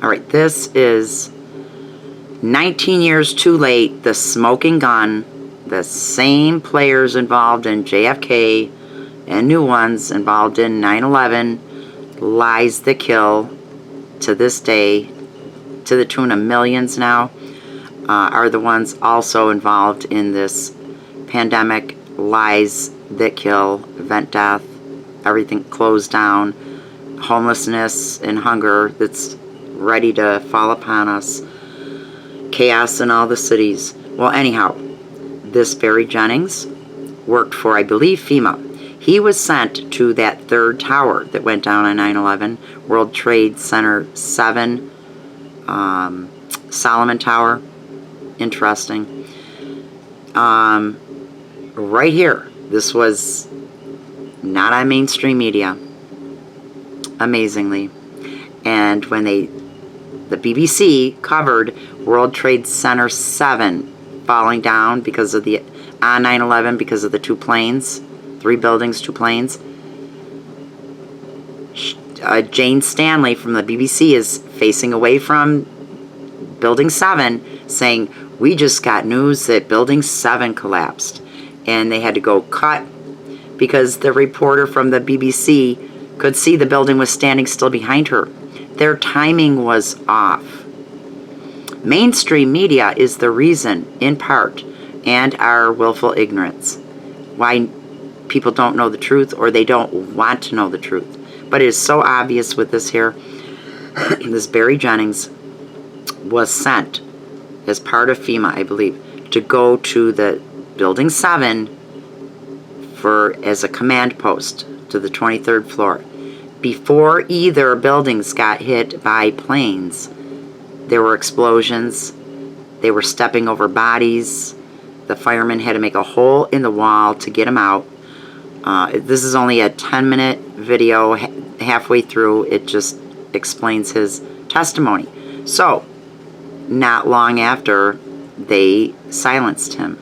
All right, this is 19 years too late. The smoking gun, the same players involved in JFK and new ones involved in 9/11, lies that kill to this day, to the tune of millions now, are the ones also involved in this pandemic, lies that kill, event death, everything closed down, homelessness and hunger that's ready to fall upon us, chaos in all the cities. Well, anyhow, this Barry Jennings worked for, I believe, FEMA. He was sent to that third tower that went down on 9/11, World Trade Center 7, Solomon Tower. Interesting. Right here. This was not on mainstream media, amazingly. And when the BBC covered World Trade Center 7 falling down because of on 9/11 because of the 2 planes, 3 buildings, 2 planes. Jane Stanley from the BBC is facing away from Building 7 saying, we just got news that Building 7 collapsed. And they had to go cut because the reporter from the BBC could see the building was standing still behind her. Their timing was off. Mainstream media is the reason, in part, and our willful ignorance, why people don't know the truth or they don't want to know the truth. But it is so obvious with this here. This Barry Jennings was sent as part of FEMA, I believe, to go to the Building 7 as a command post to the 23rd floor. Before either buildings got hit by planes, there were explosions. They were stepping over bodies. The firemen had to make a hole in the wall to get them out. This is only a 10-minute video. Halfway through, it just explains his testimony. So, not long after, they silenced him.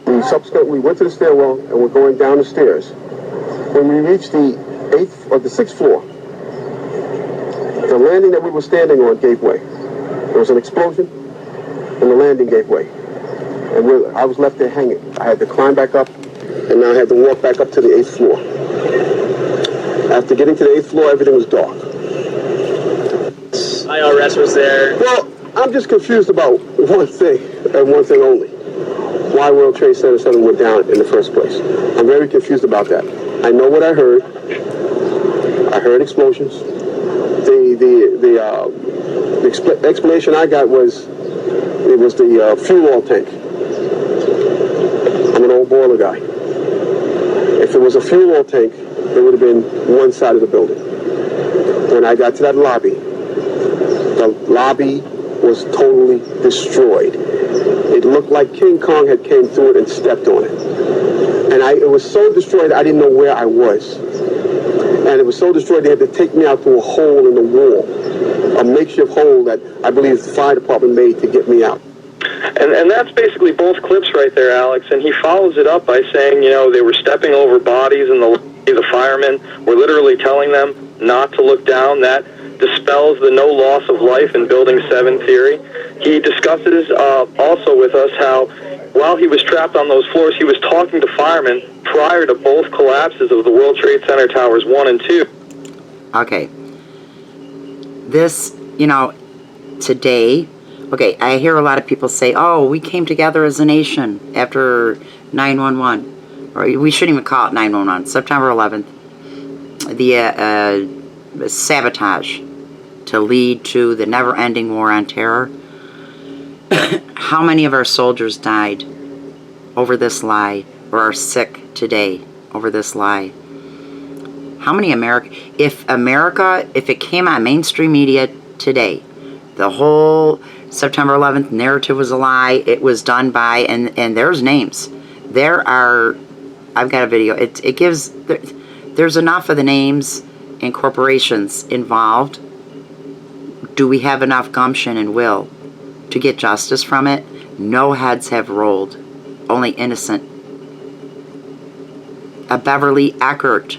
We subsequently went to the stairwell and were going down the stairs. When we reached the 8th or the 6th floor, the landing that we were standing on gave way. There was an explosion and the landing gave way. And I was left there hanging. I had to climb back up and now I had to walk back up to the 8th floor. After getting to the 8th floor, everything was dark. IRS was there. Well, I'm just confused about one thing and one thing only. Why World Trade Center 7 went down in the first place. I'm very confused about that. I know what I heard. I heard explosions. The explanation I got was it was the fuel oil tank. I'm an old boiler guy. If it was a fuel oil tank, it would have been one side of the building. When I got to that lobby, the lobby was totally destroyed. It looked like King Kong had came through it and stepped on it. And it was so destroyed, I didn't know where I was. And it was so destroyed, they had to take me out through a hole in the wall, a makeshift hole that I believe the fire department made to get me out. And that's basically both clips right there, Alex. And he follows it up by saying, you know, they were stepping over bodies and the firemen were literally telling them not to look down. That dispels the no loss of life in Building 7 theory. He discusses also with us how while he was trapped on those floors, he was talking to firemen prior to both collapses of the World Trade Center Towers 1 and 2. Okay. This, you know, today, okay, I hear a lot of people say, oh, we came together as a nation after 9/11. Or we shouldn't even call it 9/11. September 11th. The sabotage to lead to the never-ending war on terror. How many of our soldiers died over this lie or are sick today over this lie? How many if it came on mainstream media today, the whole September 11th narrative was a lie, it was done by, and there's names. I've got a video, it gives, there's enough of the names and corporations involved. Do we have enough gumption and will to get justice from it? No heads have rolled, only innocent. A Beverly Eckert,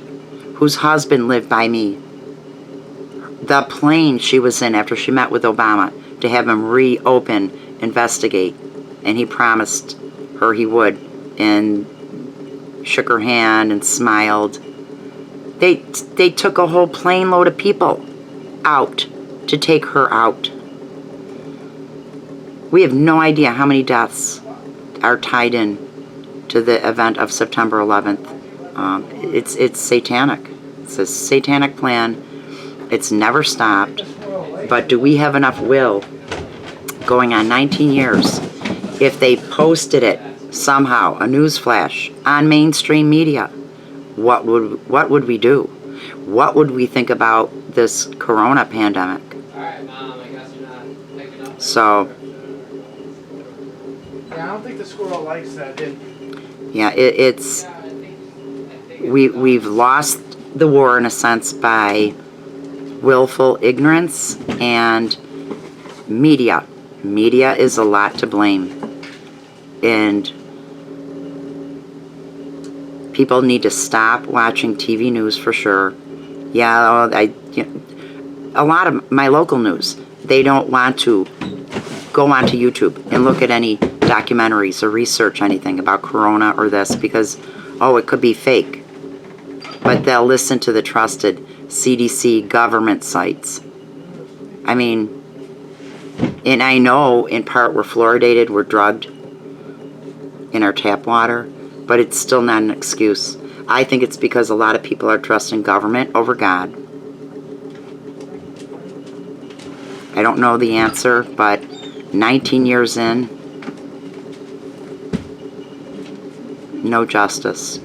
whose husband lived by me. the plane she was in after she met with Obama to have him reopen, investigate, and he promised her he would, and shook her hand and smiled. They took a whole plane load of people out to take her out. We have no idea how many deaths are tied in to the event of September 11th. It's satanic. It's a satanic plan. It's never stopped. But do we have enough will, going on 19 years, if they posted it somehow, a news flash, on mainstream media, what would we do? What would we think about this corona pandemic? So, yeah, I don't think the squirrel likes that. yeah, we've lost the war in a sense by willful ignorance and media. Media is a lot to blame, and people need to stop watching TV news for sure. Yeah, a lot of my local news, they don't want to go onto YouTube and look at any documentaries or research anything about corona or this because, oh, it could be fake. But they'll listen to the trusted CDC government sites. I mean, and I know in part we're fluoridated, we're drugged in our tap water, but it's still not an excuse. I think it's because a lot of people are trusting government over God. I don't know the answer, but 19 years in, no justice.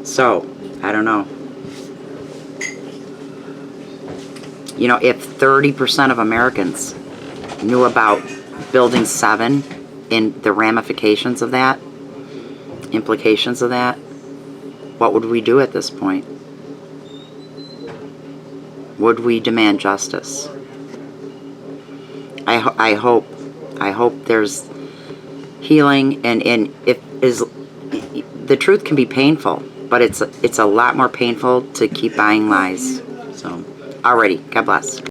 So, I don't know. You know, if 30% of Americans knew about Building 7 and the ramifications of that, implications of that, what would we do at this point? Would we demand justice? I hope there's healing, and if is the truth can be painful, but it's a lot more painful to keep buying lies. So, alrighty, God bless.